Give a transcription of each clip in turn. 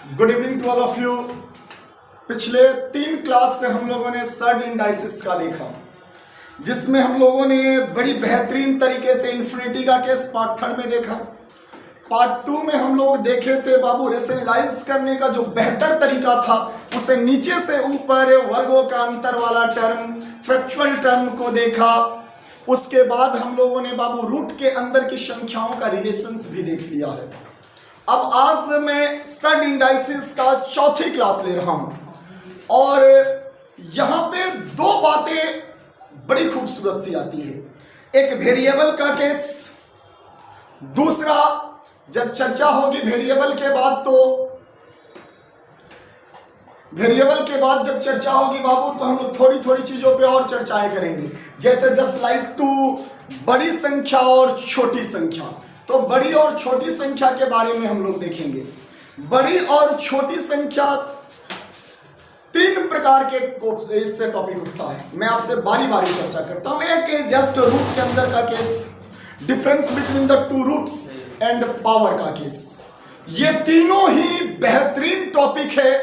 Good evening to all of you. पिछले 3 class से हम लोगों ने सर्ड इंडाइसिस का देखा, जिसमें हम लोगों ने बड़ी बेहतरीन तरीके से इन्फिनिटी का केस पार्ट 3 में देखा। पार्ट 2 में हम लोग देखे थे बाबू रेशनलाइज करने का जो बेहतर तरीका था, उसे नीचे से ऊपर वर्गों का अंतर वाला टर्म, फ्रैक्चुअल टर्म को देखा। उसके बाद हम लोगों ने बाबू रूट के अंदर की संख्याओं का रिलेशंस भी देख लिया है। अब आज मैं सर्ड इंडाइसिस का चौथी क्लास ले रहा हूं और यहां पे 2 बातें बड़ी खूबसूरत सी आती है। एक वेरिएबल का केस, दूसरा जब चर्चा होगी वेरिएबल के बाद, तो वेरिएबल के बाद जब चर्चा होगी बाबू, तो हम लोग थोड़ी थोड़ी चीजों पे और चर्चाएं करेंगे, जैसे जस्ट लाइक टू बड़ी संख्या और छोटी संख्या। तो बड़ी और छोटी संख्या के बारे में हम लोग देखेंगे। बड़ी और छोटी संख्या 3 प्रकार के इससे टॉपिक उठता है। मैं आपसे बारी बारी चर्चा करता हूं। एक जस्ट रूट के अंदर का case, difference between the 2 roots and power का केस। ये तीनों ही बेहतरीन टॉपिक है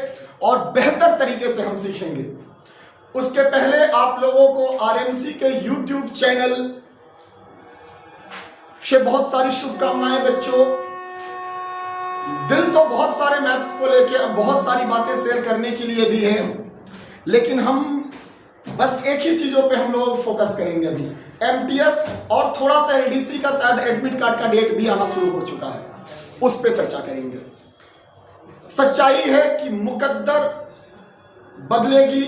और बेहतर तरीके से हम सीखेंगे। उसके पहले आप लोगों को आरएमसी के यूट्यूब चैनल से बहुत सारी शुभकामनाएं बच्चों। दिल तो बहुत सारे मैथ्स को लेके बहुत सारी बातें शेयर करने के लिए भी है, लेकिन हम बस एक ही चीजों पे हम लोग फोकस करेंगे अभी। एमटीएस और थोड़ा सा एलडीसी का शायद एडमिट कार्ड का डेट भी आना शुरू हो चुका है, उस पे चर्चा करेंगे। सच्चाई है कि मुकद्दर बदलेगी,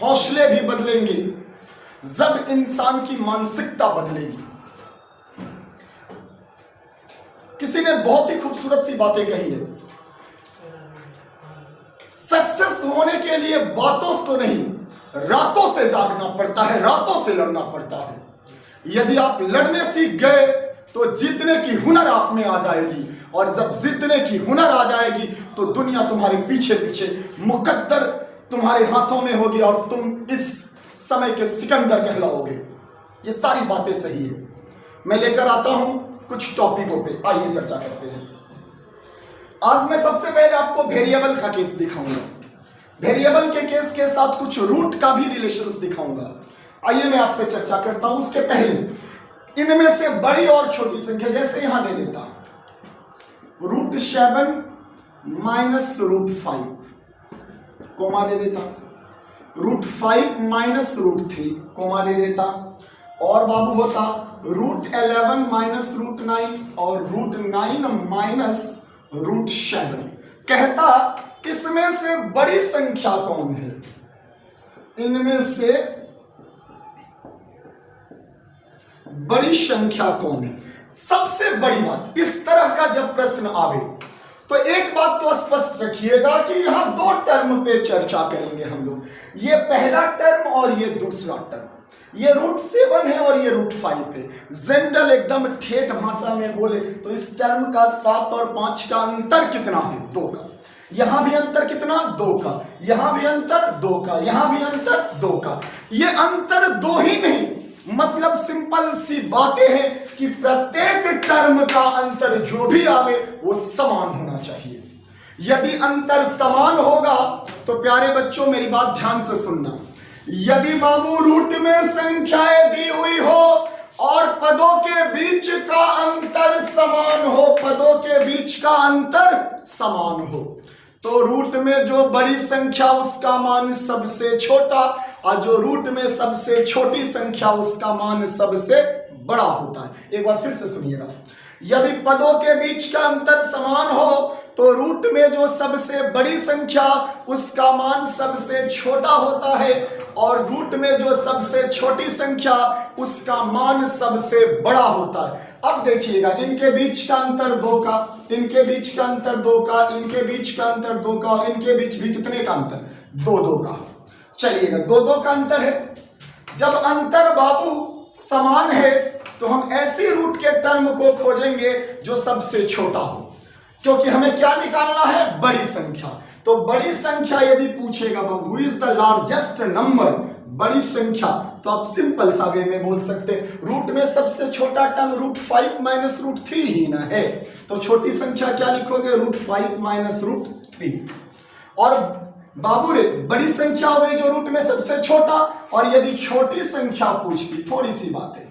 हौसले भी बदलेंगे जब इंसान की मानसिकता बदलेगी। किसी ने बहुत ही खूबसूरत सी बातें कही है, सक्सेस होने के लिए बातों से तो नहीं, रातों से जागना पड़ता है, रातों से लड़ना पड़ता है। यदि आप लड़ने सीख गए तो जीतने की हुनर आप में आ जाएगी, और जब जीतने की हुनर आ जाएगी तो दुनिया तुम्हारे पीछे पीछे, मुकद्दर तुम्हारे हाथों में होगी और तुम इस समय के सिकंदर कहलाओगे। ये सारी बातें सही है। मैं लेकर आता हूं कुछ टॉपिकों पे, आइए चर्चा करते हैं। आज मैं सबसे पहले आपको वेरिएबल का केस दिखाऊंगा। वेरिएबल के केस के साथ कुछ रूट का भी रिलेशंस दिखाऊंगा। आइए मैं आपसे चर्चा करता हूं। उसके पहले इनमें से बड़ी और छोटी संख्या, जैसे यहां दे देता √7 माइनस √5, कोमा दे देता, √5 माइनस √3, कोमा दे देता, और बाबू होता √11 माइनस √9 और √9 माइनस √7। कहता इसमें से बड़ी संख्या कौन है? इनमें से बड़ी संख्या कौन है? सबसे बड़ी बात, इस तरह का जब प्रश्न आवे तो एक बात तो स्पष्ट रखिएगा कि यहां 2 टर्म पे चर्चा करेंगे हम लोग। ये पहला टर्म और ये दूसरा टर्म। ये √7 है और ये √5 है। जनरल एकदम ठेठ भाषा में बोले तो इस टर्म का 7 और 5 का अंतर कितना है? 2 का। यहां भी अंतर कितना? 2 का। यहां भी अंतर 2 का। यहां भी अंतर 2 का। ये अंतर 2 ही नहीं, मतलब सिंपल सी बातें हैं कि प्रत्येक टर्म का अंतर जो भी आवे वो समान होना चाहिए। यदि अंतर समान होगा तो प्यारे बच्चों मेरी बात ध्यान से सुनना। यदि बाबू रूट में संख्याएं दी हुई हो और पदों के बीच का अंतर समान हो, पदों के बीच का अंतर समान हो, तो रूट में जो बड़ी संख्या उसका मान सबसे छोटा, और जो रूट में सबसे छोटी संख्या उसका मान सबसे बड़ा होता है। एक बार फिर से सुनिएगा। यदि पदों के बीच का अंतर समान हो तो रूट में जो सबसे बड़ी संख्या उसका मान सबसे छोटा होता है, और रूट में जो सबसे छोटी संख्या उसका मान सबसे बड़ा होता है। अब देखिएगा, इनके बीच का अंतर 2 का, इनके बीच का अंतर 2 का, इनके बीच का अंतर 2 का, और इनके बीच भी कितने का अंतर? 2 का। चलिएगा, 2 का अंतर है। जब अंतर बाबू समान है तो हम ऐसी रूट के टर्म को खोजेंगे जो सबसे छोटा हो, क्योंकि हमें क्या निकालना है? बड़ी संख्या। तो बड़ी संख्या यदि पूछेगा बाबू who is the largest number, बड़ी संख्या, तो आप सिंपल सा वे में बोल सकते रूट में सबसे छोटा टर्म √5 माइनस √3 ही ना है। तो छोटी संख्या क्या लिखोगे, √5 माइनस √3। और बाबू रे बड़ी संख्या हो गई जो रूट में सबसे छोटा, और यदि छोटी संख्या पूछती, थोड़ी सी बात है,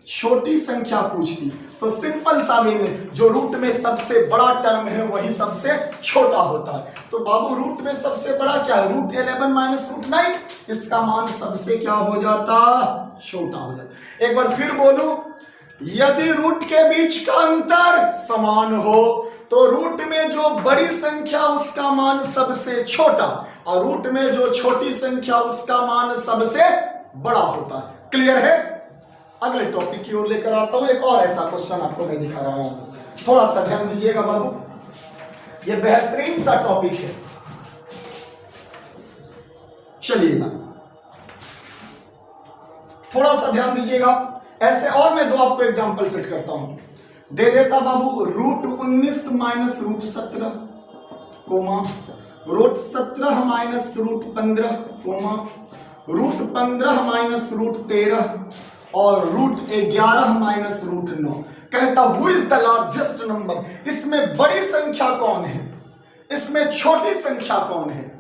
छोटी संख्या पूछती तो सिंपल सा वे में जो रूट में सबसे बड़ा टर्म है वही सबसे छोटा होता है। तो बाबू रूट में सबसे बड़ा क्या है, √11 माइनस √9, इसका मान सबसे क्या हो जाता, छोटा हो जाता। एक बार फिर बोलूं, यदि रूट के बीच का अंतर समान हो तो रूट में जो बड़ी संख्या उसका मान सबसे छोटा, और रूट में जो छोटी संख्या उसका मान सबसे बड़ा होता है। क्लियर है? अगले टॉपिक की ओर लेकर आता हूं, एक और ऐसा क्वेश्चन आपको मैं दिखा रहा हूं, थोड़ा सा ध्यान दीजिएगा बाबू, ये बेहतरीन सा टॉपिक है। चलिएगा थोड़ा सा ध्यान दीजिएगा, ऐसे और मैं 2 आपको एग्जांपल सेट करता हूं। दे देता बाबू √19 माइनस √17, √17 माइनस √15, √15 माइनस √13 और √11 माइनस √9। कहता who is the largest number, इसमें बड़ी संख्या कौन है, इसमें छोटी संख्या कौन है।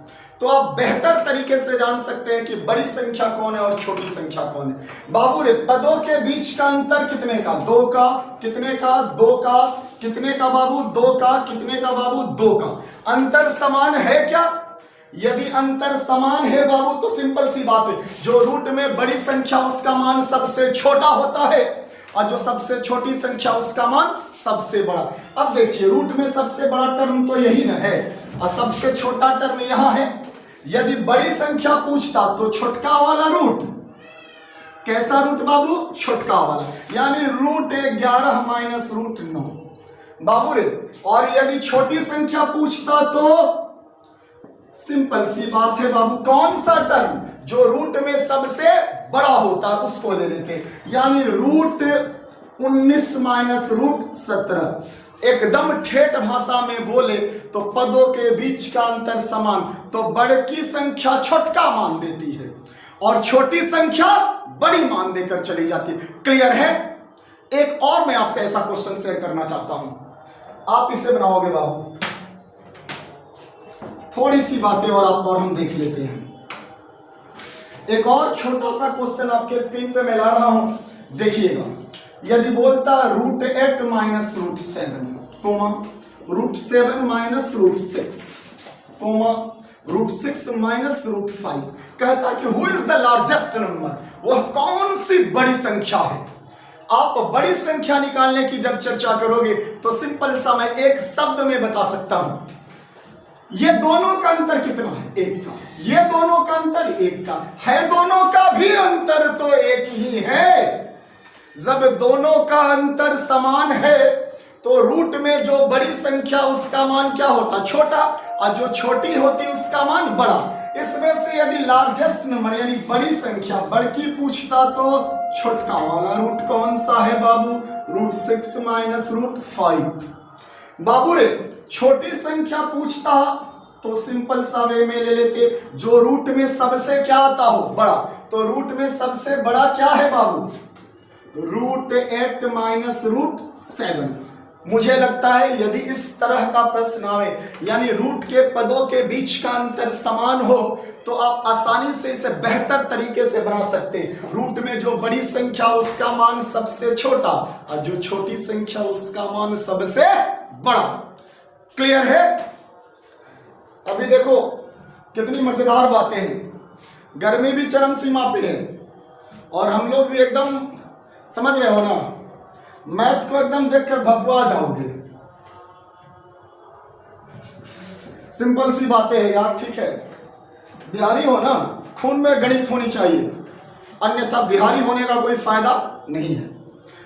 तो आप बेहतर तरीके से जान सकते हैं कि बड़ी संख्या कौन है और छोटी संख्या कौन है। बाबू रे पदों के बीच का अंतर कितने का, 2 का, कितने का, 2 का, कितने का बाबू, 2 का, कितने का बाबू, 2 का। अंतर समान है क्या? यदि अंतर समान है बाबू तो सिंपल सी बात है, जो रूट में बड़ी संख्या उसका मान सबसे छोटा होता है और जो सबसे छोटी संख्या उसका मान सबसे बड़ा। अब देखिए रूट में सबसे बड़ा टर्म तो यही ना है और सबसे छोटा टर्म यहां है। यदि बड़ी संख्या पूछता तो छोटका वाला रूट, कैसा रूट बाबू, छोटका वाला, यानी √11 माइनस √9 बाबू रे। और यदि छोटी संख्या पूछता तो सिंपल सी बात है बाबू, कौन सा टर्म जो रूट में सबसे बड़ा होता है उसको ले लेते, यानी √19 माइनस √17। एकदम ठेठ भाषा में बोले तो पदों के बीच का अंतर समान, तो बड़ी संख्या छोटका मान देती है और छोटी संख्या बड़ी मान देकर चली जाती है। क्लियर है? एक और मैं आपसे ऐसा क्वेश्चन शेयर करना चाहता हूं, आप इसे बनाओगे बाबू, थोड़ी सी बातें और हम देख लेते हैं। एक और छोटा सा क्वेश्चन आपके स्क्रीन पे मैं ला रहा हूं, देखिएगा। यदि बोलता √8 माइनस √7, √7 माइनस √6, √6 माइनस √5, कहता कि who is the largest number, वह कौन सी बड़ी संख्या है। आप बड़ी संख्या निकालने की जब चर्चा करोगे तो सिंपल सा मैं एक शब्द में बता सकता हूं, ये दोनों का अंतर कितना है, 1 का, ये दोनों का अंतर 1 का है, दोनों का भी अंतर तो 1 ही है। जब दोनों का अंतर समान है तो रूट में जो बड़ी संख्या उसका मान क्या होता, छोटा, और जो छोटी होती उसका मान बड़ा। इसमें से यदि लार्जेस्ट नंबर यानी बड़ी संख्या बड़की पूछता तो छोटका वाला रूट कौन सा है बाबू, √6 माइनस √5। बाबू रे छोटी संख्या पूछता तो सिंपल सा वे में ले लेते, जो रूट में सबसे क्या आता हो, बड़ा। तो रूट में सबसे बड़ा क्या है बाबू, √8 माइनस √7। मुझे लगता है यदि इस तरह का प्रश्न आए, यानी रूट के पदों के बीच का अंतर समान हो, तो आप आसानी से इसे बेहतर तरीके से बना सकते। रूट में जो बड़ी संख्या उसका मान सबसे छोटा और जो छोटी संख्या उसका मान सबसे बड़ा। क्लियर है? अभी देखो कितनी मजेदार बातें हैं, गर्मी भी चरम सीमा पे है और हम लोग भी एकदम, समझ रहे हो ना, मैथ को एकदम देखकर भगवा जाओगे। सिंपल सी बातें हैं यार, ठीक है। बिहारी हो ना, खून में गणित होनी चाहिए, अन्यथा बिहारी होने का कोई फायदा नहीं है।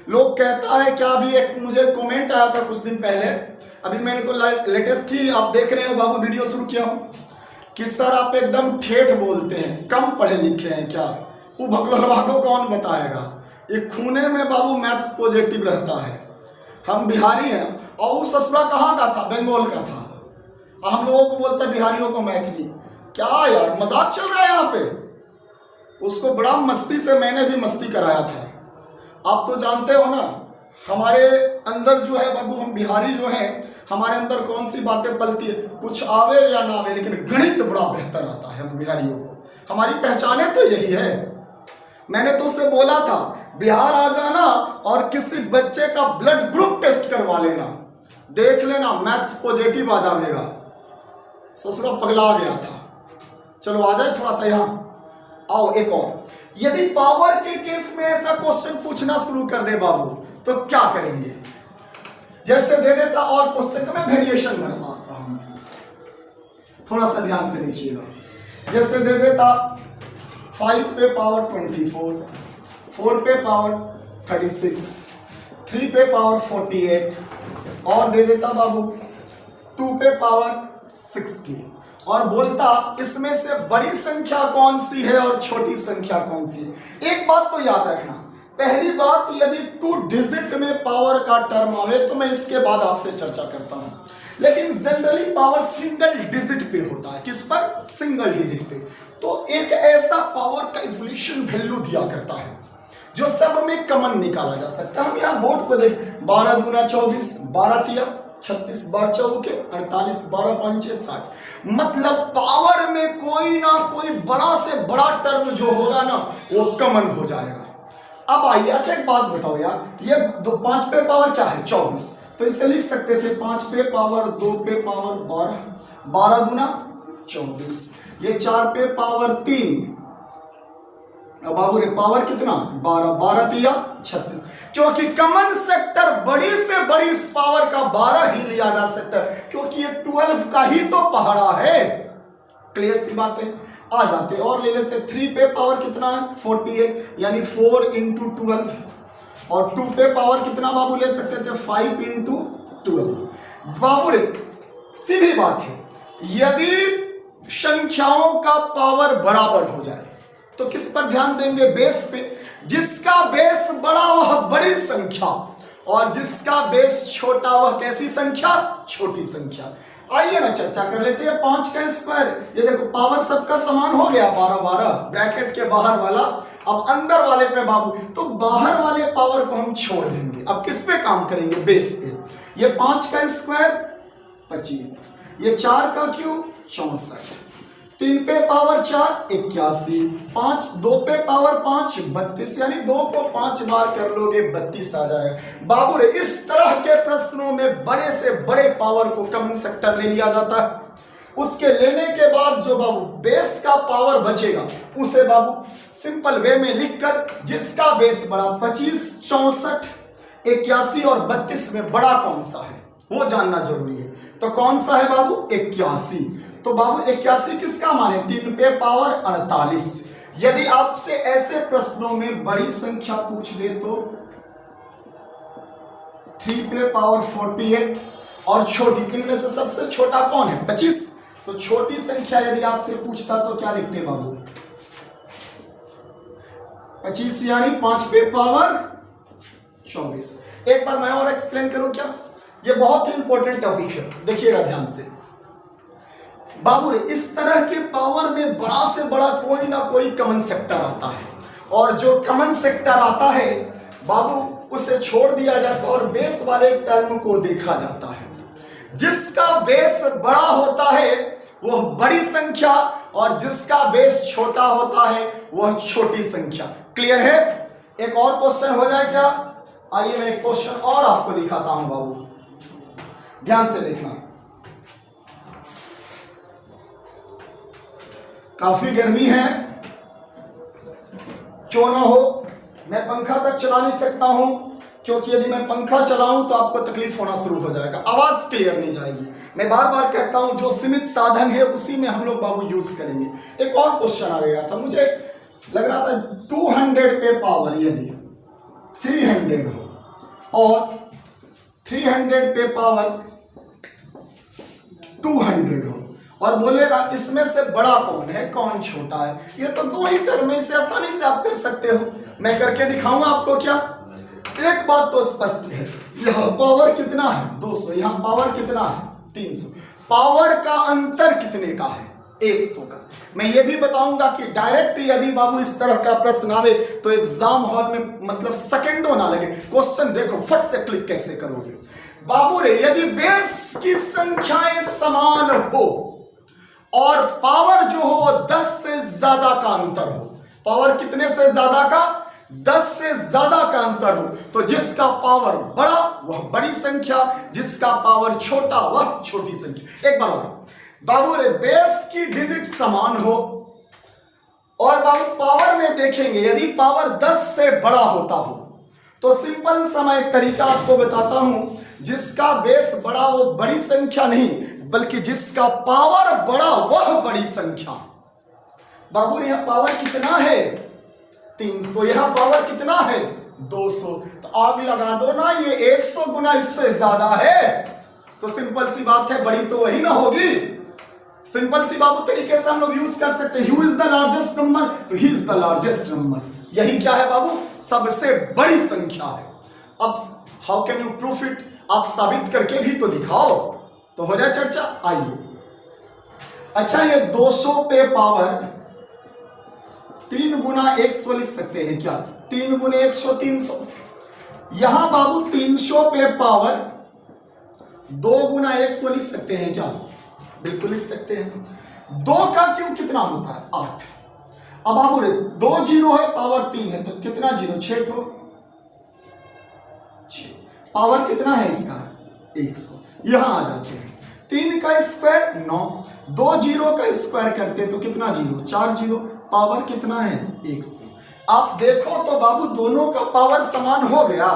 लोग कहता है क्या, अभी एक मुझे कमेंट आया था कुछ दिन पहले, अभी मैंने तो लेटेस्ट ही आप देख रहे हो बाबू वीडियो शुरू किया हूँ, कि सर आप एकदम ठेठ बोलते हैं, कम पढ़े लिखे हैं क्या। वो भगलवा को कौन बताएगा, ये खूने में बाबू मैथ्स पॉजिटिव रहता है। हम बिहारी हैं और वो ससुरा कहाँ का था, बंगाल का था, और हम लोगों को बोलता है बिहारियों को मैथिली। क्या यार मजाक चल रहा है यहाँ पे। उसको बड़ा मस्ती से मैंने भी मस्ती कराया था। आप तो जानते हो ना, हमारे अंदर जो है बाबू, हम बिहारी जो हैं, हमारे अंदर कौन सी बातें पलती है, कुछ आवे या ना आवे लेकिन गणित बड़ा बेहतर आता है हम बिहारियों को। हमारी पहचाने तो यही है। मैंने तो उससे बोला था बिहार आ जाना और किसी बच्चे का ब्लड ग्रुप टेस्ट करवा लेना, देख लेना मैथ्स पॉजिटिव आ जाएगा। ससुरा पगला गया था। चलो आ जाए थोड़ा सा यहाँ आओ। एक और, यदि पावर के केस में ऐसा क्वेश्चन पूछना शुरू कर दे बाबू तो क्या करेंगे? जैसे दे देता और क्वेश्चन का मैं वेरिएशन बनवा रहा हूं, थोड़ा सा ध्यान से देखिएगा। जैसे दे देता 5 पे पावर 24, 4 पे पावर 36, 3 पे पावर 48 और दे देता बाबू 2 पे पावर 60 और बोलता इसमें से बड़ी संख्या कौन सी है और छोटी संख्या कौन सी है। एक बात तो याद रखना, पहली बात, यदि 2 डिजिट में पावर का टर्म आवे तो मैं इसके बाद आपसे चर्चा करता हूं, लेकिन जनरली पावर सिंगल डिजिट पे होता है। किस पर? सिंगल डिजिट पे। तो एक ऐसा पावर का इवोल्यूशन वैल्यू दिया करता है जो सब में कॉमन निकाला जा सकता है। हम यहाँ बोर्ड को देख, 12 दूना 24, 12 तिया 36, 12 चौके 48, 12 पंचे 60। मतलब पावर में कोई ना कोई बड़ा से बड़ा टर्म जो होगा ना वो कॉमन हो जाएगा। अब आइए, अच्छा एक बात बताओ यार, ये 5 पे पावर क्या है? 24, तो इसे लिख सकते थे 5 पे पावर 2 पे पावर 12, 12 दूना 24, ये 4 पे पावर 3, अब बाबू रे पावर कितना? 12, 12 तिया 36। क्योंकि कॉमन सेक्टर बड़ी से बड़ी इस पावर का 12 ही लिया जा सकता है, क्योंकि ये 12 का ही तो पहाड़ा है। क्लियर सी बात है। आ जाते और ले लेते 3 पे पावर कितना है? 48, यानी 4 इंटू 12 और 2 पे पावर कितना बाबू ले सकते थे? 5 इंटू 12। बाबू रे सीधी बात है, यदि संख्याओं का पावर बराबर हो जाए तो किस पर ध्यान देंगे? बेस पे। जिसका बेस बड़ा वह बड़ी संख्या और जिसका बेस छोटा वह कैसी संख्या? छोटी संख्या। आइए ना चर्चा कर लेते हैं। 5 का स्क्वायर, ये देखो पावर सबका समान हो गया 12 12, ब्रैकेट के बाहर वाला अब अंदर वाले पे बाबू, तो बाहर वाले पावर को हम छोड़ देंगे। अब किस पे काम करेंगे? बेस पे। ये 5 का स्क्वायर 25, ये 4 का क्यूब 64, 3 पे पावर 4 81, 5 2 पे पावर 5 32, यानी 2 को 5 बार कर लोगे 32 आ जाएगा। बाबू रे इस तरह के प्रश्नों में बड़े से बड़े पावर को कॉमन सेक्टर ले लिया जाता है। उसके लेने के बाद जो बाबू बेस का पावर बचेगा उसे बाबू सिंपल वे में लिखकर, जिसका बेस बड़ा 25, 64, 81 और 32 में बड़ा कौन सा है वो जानना जरूरी है। तो कौन सा है बाबू? 81। तो बाबू 81 किसका माने? 3 पे पावर 48। यदि आपसे ऐसे प्रश्नों में बड़ी संख्या पूछ दे तो 3 पे पावर 48 और छोटी, इनमें से सबसे छोटा कौन है? 25। तो छोटी संख्या यदि आपसे पूछता तो क्या लिखते बाबू? 25, यानी 5 पे पावर 24। एक बार मैं और एक्सप्लेन करूं क्या? ये बहुत ही इंपॉर्टेंट टॉपिक है, देखिएगा ध्यान से। बाबू रे इस तरह के पावर में बड़ा से बड़ा कोई ना कोई कॉमन सेक्टर आता है और जो कॉमन सेक्टर आता है बाबू उसे छोड़ दिया जाता है और बेस वाले टर्म को देखा जाता है। जिसका बेस बड़ा होता है वह बड़ी संख्या और जिसका बेस छोटा होता है वह छोटी संख्या। क्लियर है? एक और क्वेश्चन हो जाए क्या? आइए मैं एक क्वेश्चन और आपको दिखाता हूं बाबू, ध्यान से देखना। काफी गर्मी है, क्यों ना हो मैं पंखा तक चला नहीं सकता हूं, क्योंकि यदि मैं पंखा चलाऊं तो आपको तकलीफ होना शुरू हो जाएगा, आवाज क्लियर नहीं जाएगी। मैं बार बार कहता हूं जो सीमित साधन है उसी में हम लोग बाबू यूज करेंगे। एक और क्वेश्चन आ गया था, मुझे लग रहा था 200 पे पावर यदि 300 हो और 300 पे पावर 200 हो और बोलेगा इसमें से बड़ा कौन है कौन छोटा है, ये तो 2 ही टर्म में से आसानी से आप कर सकते हो। मैं करके दिखाऊंगा आपको। क्या एक बात तो स्पष्ट है, यह पावर कितना है 200, यहां पावर कितना है 300। पावर का अंतर कितने का है 100 का। मैं ये भी बताऊंगा कि डायरेक्ट यदि बाबू इस तरह का प्रश्न आवे तो एग्जाम हॉल में मतलब सेकंडों ना लगे, क्वेश्चन देखो फट से क्लिक कैसे करोगे। बाबू रे, यदि बेस की संख्याएं समान हो और पावर जो हो 10 से ज्यादा का अंतर हो, पावर कितने से ज्यादा का? 10 से ज्यादा का अंतर हो, तो जिसका पावर बड़ा वह बड़ी संख्या, जिसका पावर छोटा वह छोटी संख्या। एक बार और बाबू रे, बेस की डिजिट समान हो और बाबू पावर में देखेंगे यदि पावर 10 से बड़ा होता हो तो सिंपल सा मैं एक तरीका आपको बताता हूं, जिसका बेस बड़ा हो बड़ी संख्या नहीं बल्कि जिसका पावर बड़ा वह बड़ी संख्या। बाबू रे, यहां पावर कितना है? 300। यहां पावर कितना है? 200। तो आग लगा दो ना, ये 100 गुना इससे ज्यादा है। तो सिंपल सी बात है, बड़ी तो वही ना होगी। सिंपल सी बाबू तरीके से हम लोग यूज कर सकते हैं, who is the largest number, तो he is the largest number. यही क्या है बाबू? सबसे बड़ी संख्या है। अब how can you proof it? आप साबित करके भी तो दिखाओ, तो हो जाए चर्चा। आइए, अच्छा ये 200 पे पावर 3 गुना 100 लिख सकते हैं क्या? 3 गुने 100 300। यहां बाबू 300 पे पावर 2 गुना 100 लिख सकते हैं क्या? बिल्कुल लिख सकते हैं। 2 का क्यों कितना होता है? 8। अब बाबू रे, 2 जीरो है, पावर 3 है, तो कितना जीरो? 6 ठो। 6 पावर कितना है इसका? 100। यहां आ जाते हैं, 3 का स्क्वायर 9, 2 जीरो का स्क्वायर करते तो कितना जीरो? 4 जीरो। पावर कितना है? 100। आप देखो तो बाबू दोनों का पावर समान हो गया।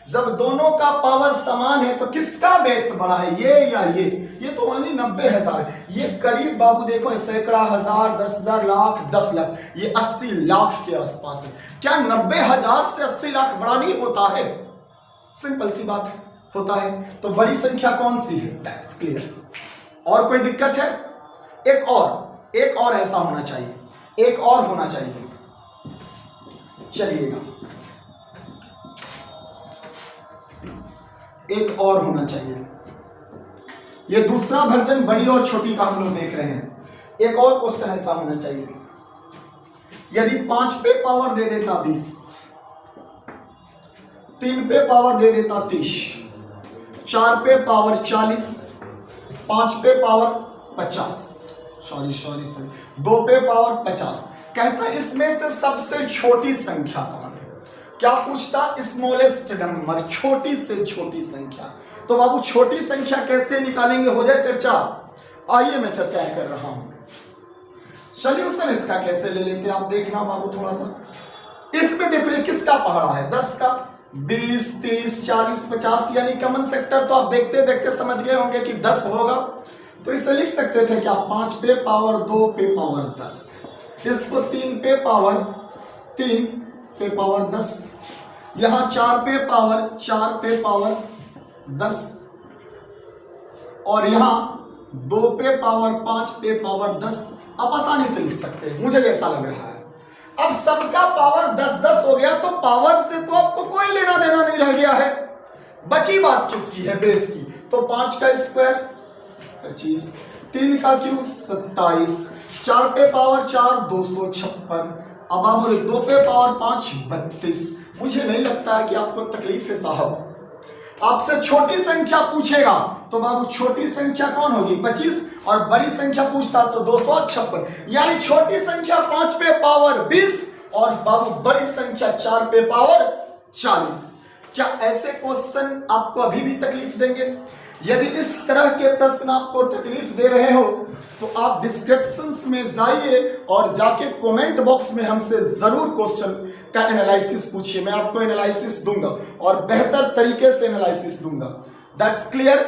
जब दोनों का पावर समान है तो किसका बेस बड़ा है, ये या ये? ये तो ओनली 90,000 है। ये करीब बाबू देखो सैकड़ा, हजार, 10,000, लाख, 10 लाख, ये 80 लाख के आसपास है। क्या 90,000 से 80 लाख बड़ा नहीं होता है? सिंपल सी बात है, होता है। तो बड़ी संख्या कौन सी है? That's clear. और कोई दिक्कत है? एक और ऐसा होना चाहिए, एक और होना चाहिए। चलिएगा, एक और होना चाहिए। ये दूसरा वर्जन बड़ी और छोटी का हम लोग देख रहे हैं। एक और क्वेश्चन ऐसा होना चाहिए, यदि 5 पे पावर दे देता 20, 3 पे पावर दे देता 30, 4 पे पावर 40, 5 पे पावर 50, सॉरी 2 पे पावर 50, कहता इसमें से सबसे छोटी संख्या कौन है? क्या पूछता? स्मॉलेस्ट नंबर, छोटी से छोटी संख्या। तो बाबू छोटी संख्या कैसे निकालेंगे? हो जाए चर्चा। आइए मैं चर्चा कर रहा हूं। सॉल्यूशन इसका कैसे ले लेते हैं आप देखना बाबू थोड़ा सा। इसमें देखो ये किसका पहाड़ा है? 10 का, 20, 30, 40, 50, यानी कॉमन सेक्टर तो आप देखते देखते समझ गए होंगे कि 10 होगा। तो इसे लिख सकते थे क्या? 5 पे पावर 2 पे पावर 10, इसको 3 पे पावर 3 पे पावर 10, यहां 4 पे पावर 4 पे पावर 10, और यहां 2 पे पावर 5 पे पावर 10। आप आसानी से लिख सकते हैं, मुझे ऐसा लग रहा है। अब सबका पावर 10-10 हो गया तो पावर से तो आपको कोई लेना देना नहीं रह गया है। बची बात किसकी है? बेस की। तो 5 का स्क्वायर 25, 3 का क्यूब 27, 4 पे पावर 4 256, अब आप 2 पे पावर 5 32। मुझे नहीं लगता है कि आपको तकलीफ है साहब। आपसे छोटी संख्या पूछेगा तो बाबू छोटी संख्या कौन होगी? 25, और बड़ी संख्या पूछता तो 256, यानी छोटी संख्या 5 पे पावर 20 और बाबू बड़ी संख्या 4 पे पावर 40। क्या ऐसे क्वेश्चन आपको अभी भी तकलीफ देंगे? यदि इस तरह के प्रश्न आपको तकलीफ दे रहे हो तो आप डिस्क्रिप्शंस में जाइए और जाके कमेंट बॉक्स में हमसे जरूर क्वेश्चन का एनालिसिस पूछिए। मैं आपको एनालिसिस दूंगा और बेहतर तरीके से एनालिसिस दूंगा। That's clear.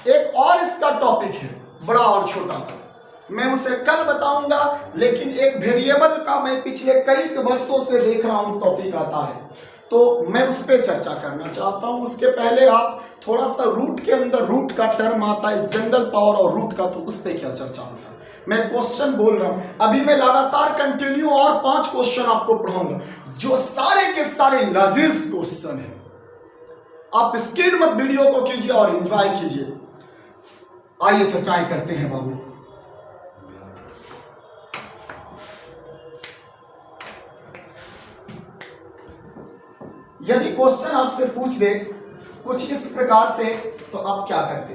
एक और इसका टॉपिक है बड़ा और छोटा, मैं उसे कल बताऊंगा, लेकिन एक वेरिएबल का मैं पिछले कई वर्षों से देख रहा हूं टॉपिक आता है, तो मैं उस पर चर्चा करना चाहता हूं। उसके पहले आप थोड़ा सा रूट के अंदर रूट का टर्म आता है, जनरल पावर और रूट का, तो उस पर क्या चर्चा होता है। मैं क्वेश्चन बोल रहा हूं, अभी मैं लगातार कंटिन्यू और 5 क्वेश्चन आपको पढ़ाऊंगा जो सारे के सारे लजीज क्वेश्चन है। आप स्किप मत वीडियो को कीजिए और एंजॉय कीजिए। आइए चर्चाएं करते हैं बाबू। यदि क्वेश्चन आपसे पूछ दे कुछ इस प्रकार से तो आप क्या करते?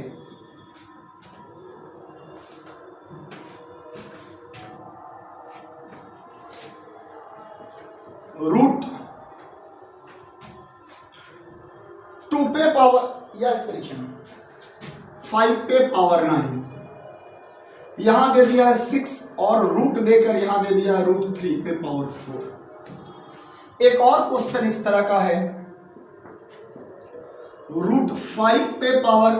रूट 2 पे पावर या इस तरीके में 5 पे पावर 9, यहां दे दिया है 6 और रूट देकर यहां दे दिया है रूट 3 पे पावर 4। एक और क्वेश्चन इस तरह का है, रूट 5 पे power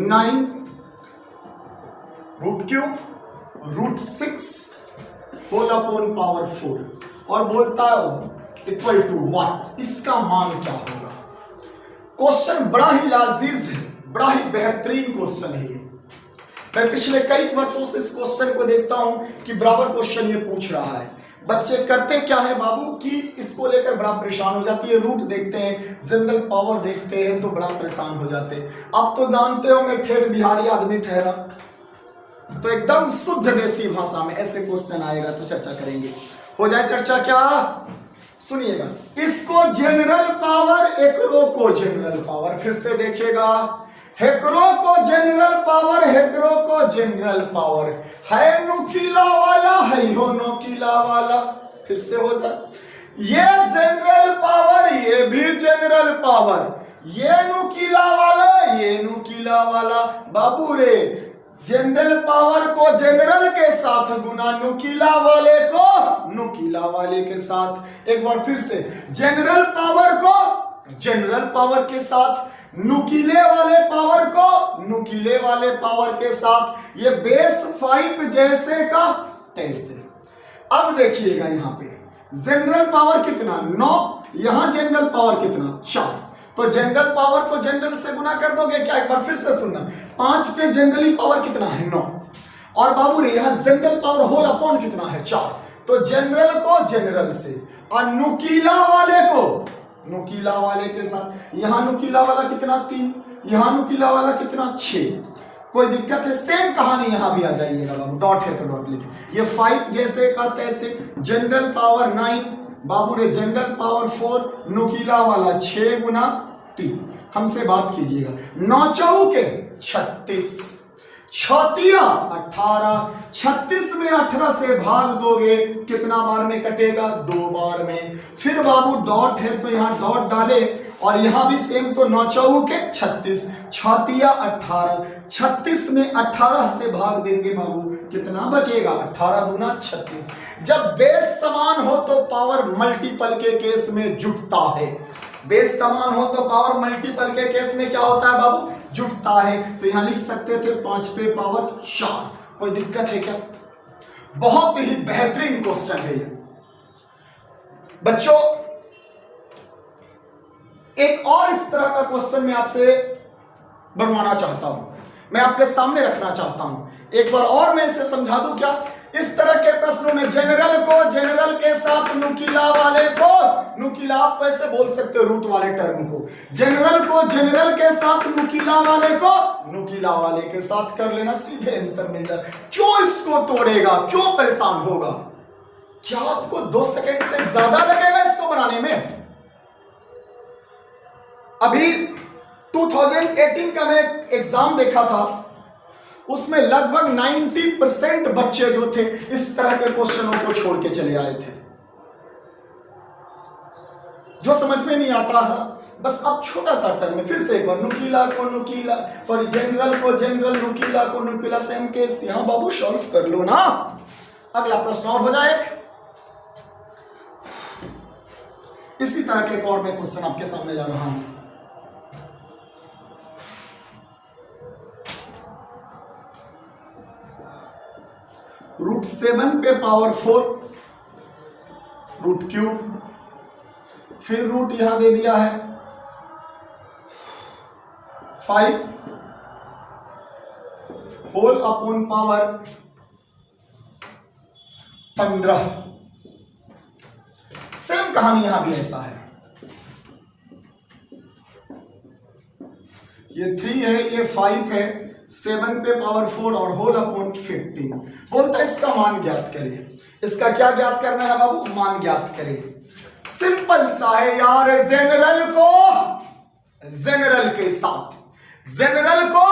9 root cube root 6 whole upon power 4 और बोलता है इक्वल टू व्हाट, इसका मान क्या होगा? क्वेश्चन बड़ा ही लाजीज है, बड़ा ही बेहतरीन क्वेश्चन है। मैं पिछले कई वर्षों से इस क्वेश्चन को देखता हूं कि बराबर क्वेश्चन ये पूछ रहा है। बच्चे करते क्या है बाबू कि इसको लेकर बड़ा परेशान हो जाती है। रूट देखते हैं, जनरल पावर देखते हैं तो बड़ा परेशान हो जाते हैं। अब तो जानते हो मैं ठेठ बिहारी आदमी ठहरा, तो एकदम शुद्ध देसी भाषा में ऐसे क्वेश्चन आएगा तो चर्चा करेंगे। हो जाए चर्चा क्या? सुनिएगा, इसको जनरल पावर, एकरो को जनरल पावर, फिर से देखिएगा, हेकरो को जनरल पावर, हेकरो को जनरल पावर, है नुकीला वाला, है हो नोकीला वाला, फिर से हो जाए, ये जनरल पावर, ये भी जनरल पावर, ये नुकीला वाला, ये नुकीला वाला। बाबू रे, जनरल पावर को जनरल के साथ गुना नुकीला वाले को नुकीला वाले के साथ। एक बार फिर से, जनरल पावर को जनरल पावर के साथ, नुकीले वाले पावर को नुकीले वाले पावर के साथ, ये बेस 5 जैसे का तैसे। अब देखिएगा यहां पे जनरल पावर कितना 9, यहां जनरल पावर कितना 4, तो जनरल पावर को जनरल से गुना कर दोगे क्या? एक बार फिर से सुनना, 5 पे जनरली पावर कितना है 9, और बाबू रे यहां जनरल पावर होल अपॉन कितना है 4, तो जनरल को जनरल से और नुकीला वाले को नुकीला वाले के साथ। यहां नुकीला वाला कितना 3, यहां नुकीला वाला कितना 6। कोई दिक्कत है? सेम कहानी यहां भी आ जाइएगा बाबू, डॉट है तो डॉट लिखिए। ये 5 जैसे का तैसे, जनरल पावर 9, बाबू रे जनरल पावर 4, नुकीला वाला 6 गुना 3। हमसे बात कीजिएगा, 9 चौके 36, 6 18, 36 में 18 से भाग दोगे कितना बार में कटेगा? 2 बार में। फिर बाबू डॉट है तो यहां डॉट डाले, और यहां भी सेम, तो 9 चौके 36, 6 18, 36 में 18 से भाग देंगे बाबू, कितना बचेगा? 18 दूना 36। जब बेस समान हो तो पावर मल्टीपल के केस में जुटता है। बेस समान हो तो पावर मल्टीपल के केस में क्या होता है बाबू? जुटता है। तो यहां लिख सकते थे 5 पे पावर 4। कोई दिक्कत है क्या? बहुत ही बेहतरीन क्वेश्चन है ये बच्चों। एक और इस तरह का क्वेश्चन मैं आपसे बनवाना चाहता हूं, मैं आपके सामने रखना चाहता हूं। एक बार और मैं इसे समझा दूं क्या? इस तरह के प्रश्नों में जनरल को जनरल के साथ नुकीला वाले को नुकीला, आप कैसे बोल सकते हो रूट वाले टर्म को? जनरल को जनरल के साथ नुकीला वाले को नुकीला वाले के साथ कर लेना, सीधे आंसर मिल जाए। क्यों इसको तोड़ेगा? क्यों परेशान होगा? क्या आपको 2 सेकंड से ज्यादा लगेगा इसको बनाने में? अभी 2018 का मैं एग्जाम देखा था, उसमें लगभग 90% बच्चे जो थे इस तरह के क्वेश्चनों को छोड़ के चले आए थे, जो समझ में नहीं आता था। बस अब छोटा सा टर्म में फिर से एक बार, नुकीला को नुकीला, सॉरी जनरल को जनरल, नुकीला को नुकीला, सेम केस। यहां बाबू सॉल्व कर लो ना। अगला प्रश्न और हो जाए, इसी तरह के एक और मैं क्वेश्चन आपके सामने ला रहा हूं। रूट 7 पे पावर 4, रूट क्यूब, फिर रूट यहां दे दिया है 5 होल अपॉन पावर 15। सेम कहानी यहां भी ऐसा है, ये 3 है, ये 5 है, 7 पे पावर 4 और होल अपॉन 15। बोलता है इसका मान ज्ञात करें। इसका क्या ज्ञात करना है बाबू? मान ज्ञात करें। सिंपल सा है यार, जनरल के साथ, जनरल को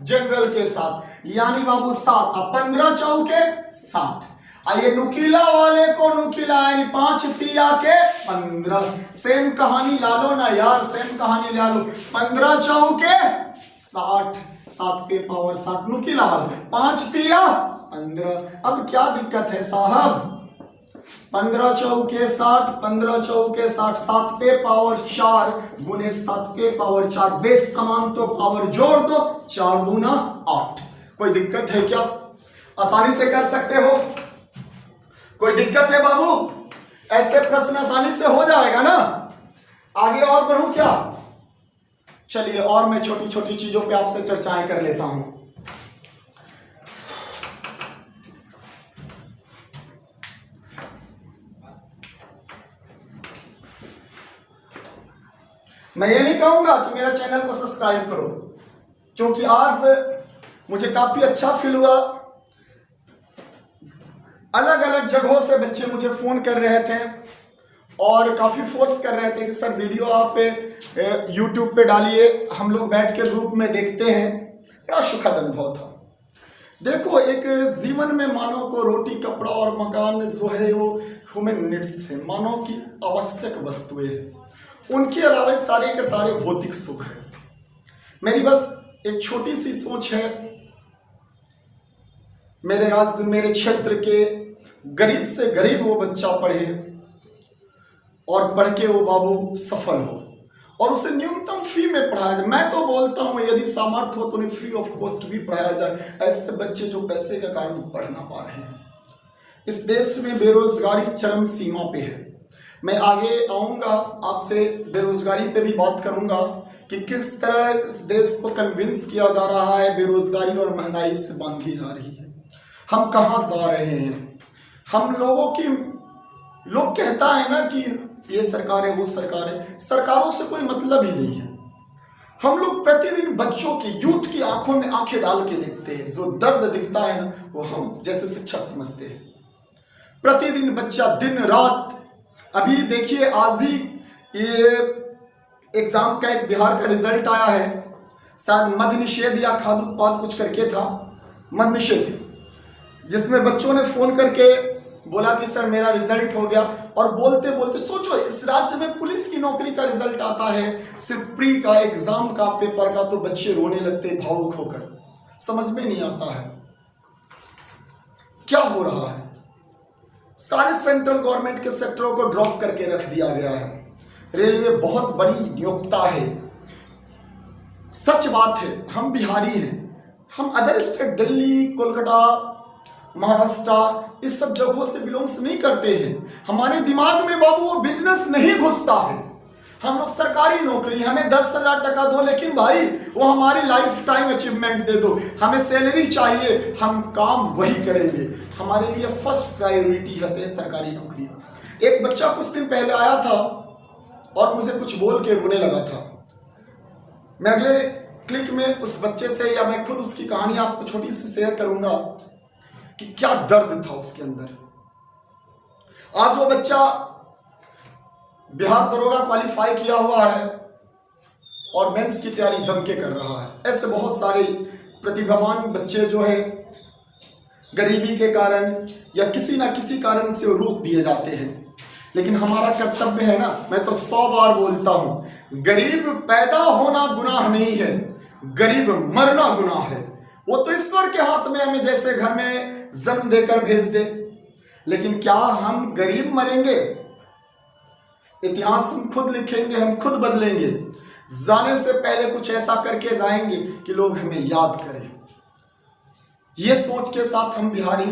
जनरल के साथ, यानी बाबू 7 अब 15 चौके 60। आइए नुकीला वाले को नुकीला, यानी 5 तिया के 15। सेम कहानी ला लो ना यार, सेम कहानी ला लो। 15 चौके 60, 7 पे पावर 60 नुकीला वाला, 5 तिया 15। अब क्या दिक्कत है साहब, 15 चौके 60, 15 चौके 60, 7 पे पावर 4 गुने 7 पे पावर 4, बेस समान तो पावर जोड़ दो, 4 दूना 8। कोई दिक्कत है क्या? आसानी से कर सकते हो, कोई दिक्कत है बाबू? ऐसे प्रश्न आसानी से हो जाएगा ना। आगे और बढ़ूं क्या? चलिए और मैं छोटी छोटी चीजों पे आपसे चर्चाएं कर लेता हूं। मैं ये नहीं कहूंगा कि मेरा चैनल को सब्सक्राइब करो, क्योंकि आज मुझे काफी अच्छा फील हुआ। अलग अलग जगहों से बच्चे मुझे फोन कर रहे थे और काफी फोर्स कर रहे थे कि सर वीडियो आप यूट्यूब पे डालिए, हम लोग बैठ के ग्रुप में देखते हैं। बड़ा सुखद अनुभव था। देखो, एक जीवन में मानव को रोटी, कपड़ा और मकान जो है वो ह्यूमन नीड्स है, मानव की आवश्यक वस्तुएं हैं। उनके अलावा सारे के सारे भौतिक सुख है। मेरी बस एक छोटी सी सोच है, मेरे राज्य, मेरे क्षेत्र के गरीब से गरीब वो बच्चा पढ़े और पढ़ के वो बाबू सफल हो और उसे न्यूनतम फी में पढ़ाया जाए। मैं तो बोलता हूं यदि सामर्थ्य हो तो उन्हें फ्री ऑफ कॉस्ट भी पढ़ाया जाए। ऐसे बच्चे जो पैसे के कारण पढ़ ना पा रहे हैं। इस देश में बेरोजगारी चरम सीमा पे है। मैं आगे आऊंगा, आपसे बेरोजगारी पे भी बात करूंगा कि किस तरह इस देश को कन्विंस किया जा रहा है बेरोजगारी और महंगाई से बांधी जा रही है। हम कहाँ जा रहे हैं? हम लोगों की, लोग कहता है ना कि ये सरकार है वो सरकार है, सरकारों से कोई मतलब ही नहीं है। हम लोग प्रतिदिन बच्चों की, यूथ की आंखों में आंखें डाल के देखते हैं। जो दर्द दिखता है ना वो हम जैसे शिक्षक समझते हैं। प्रतिदिन बच्चा दिन रात, अभी देखिए आज ही ये एग्जाम का एक बिहार का रिजल्ट आया है, शायद मद्य निषेध या खाद्य उत्पाद कुछ करके था, मद्य निषेध, जिसमें बच्चों ने फोन करके बोला कि सर मेरा रिजल्ट हो गया। और बोलते बोलते सोचो, इस राज्य में पुलिस की नौकरी का रिजल्ट आता है, सिर्फ प्री का एग्जाम का पेपर का, तो बच्चे रोने लगते भावुक होकर। समझ में नहीं आता है क्या हो रहा है। सारे सेंट्रल गवर्नमेंट के सेक्टरों को ड्रॉप करके रख दिया गया है। रेलवे बहुत बड़ी नियोक्ता है। सच बात है, हम बिहारी हैं, हम अदर स्टेट दिल्ली, कोलकाता, महाराष्ट्र इस सब जगहों से बिलोंग्स नहीं करते हैं। हमारे दिमाग में बाबू वो बिजनेस नहीं घुसता है। हम लोग सरकारी नौकरी, हमें 10,000 टका दो, लेकिन भाई वो हमारी लाइफ टाइम अचीवमेंट दे दो, हमें सैलरी चाहिए, हम काम वही करेंगे। हमारे लिए फर्स्ट प्रायोरिटी है सरकारी नौकरी। एक बच्चा कुछ दिन पहले आया था और मुझे कुछ बोल के रोने लगा था। मैं अगले क्लिक में उस बच्चे से, या मैं खुद उसकी कहानी आपको छोटी सी शेयर करूंगा कि क्या दर्द था उसके अंदर। आज वो बच्चा बिहार दरोगा क्वालिफाई किया हुआ है और मेंस की तैयारी जम के कर रहा है। ऐसे बहुत सारे प्रतिभावान बच्चे जो है गरीबी के कारण या किसी ना किसी कारण से रोक दिए जाते हैं। लेकिन हमारा कर्तव्य है ना, मैं तो 100 बार बोलता हूं, गरीब पैदा होना गुनाह नहीं है, गरीब मरना गुनाह है। वो तो ईश्वर के हाथ में, हमें जैसे घर में जन्म देकर भेज दे। लेकिन क्या हम गरीब मरेंगे? इतिहास हम खुद लिखेंगे, हम खुद बदलेंगे। जाने से पहले कुछ ऐसा करके जाएंगे कि लोग हमें याद करें। ये सोच के साथ हम बिहारी,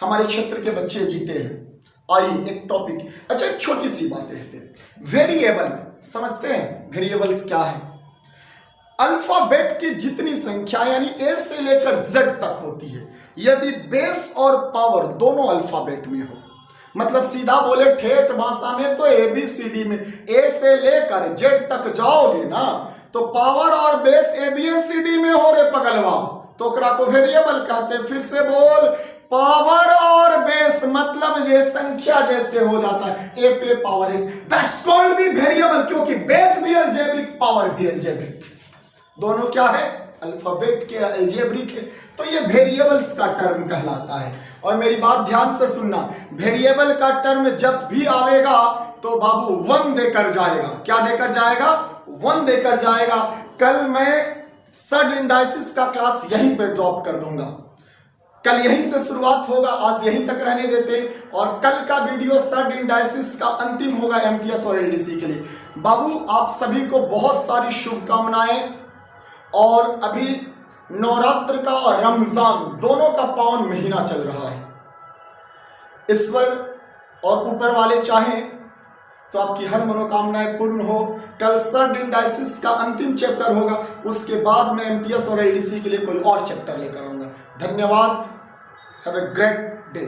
हमारे क्षेत्र के बच्चे जीते हैं। आइए एक टॉपिक, अच्छा एक छोटी सी बात है, वेरिएबल समझते हैं? वेरिएबल्स क्या है? अल्फाबेट की जितनी संख्या यानी ए से लेकर जेड तक होती है, यदि बेस और पावर दोनों अल्फाबेट में हो, मतलब सीधा बोले ठेठ भाषा में तो ABCD में ए से लेकर जेड तक जाओगे ना, तो पावर और बेस ABCD में हो रे पगलवा, तो ओकरा को वेरिएबल कहते हैं। फिर से बोल, पावर और बेस मतलब ये संख्या जैसे हो जाता है, ए पे पावर एस, दैट्स कॉल्ड भी वेरिएबल, क्योंकि बेस भी अलजेब्रिक, पावर भी अलजेब्रिक, दोनों क्या है, अल्फाबेट के, अलजेब्रिक है, तो ये वेरिएबल्स का टर्म कहलाता है। और मेरी बात ध्यान से सुनना, वेरिएबल का टर्म जब भी आएगा तो बाबू 1 देकर जाएगा। क्या देकर जाएगा? 1 देकर जाएगा। कल मैं सर्ड इंडाइसिस का क्लास यहीं पे ड्रॉप कर दूंगा, कल यहीं से शुरुआत होगा, आज यहीं तक रहने देते, और कल का वीडियो सर्ड इंडाइसिस का अंतिम होगा एमटीएस और एलडीसी के लिए। बाबू आप सभी को बहुत सारी शुभकामनाएं, और अभी नवरात्र का और रमजान दोनों का पावन महीना चल रहा है। ईश्वर और ऊपर वाले चाहें तो आपकी हर मनोकामनाएं पूर्ण हो। कल सर्ड इंडाइसिस का अंतिम चैप्टर होगा, उसके बाद मैं एमटीएस और एलडीसी के लिए कोई और चैप्टर लेकर आऊंगा। धन्यवाद। Have a great day.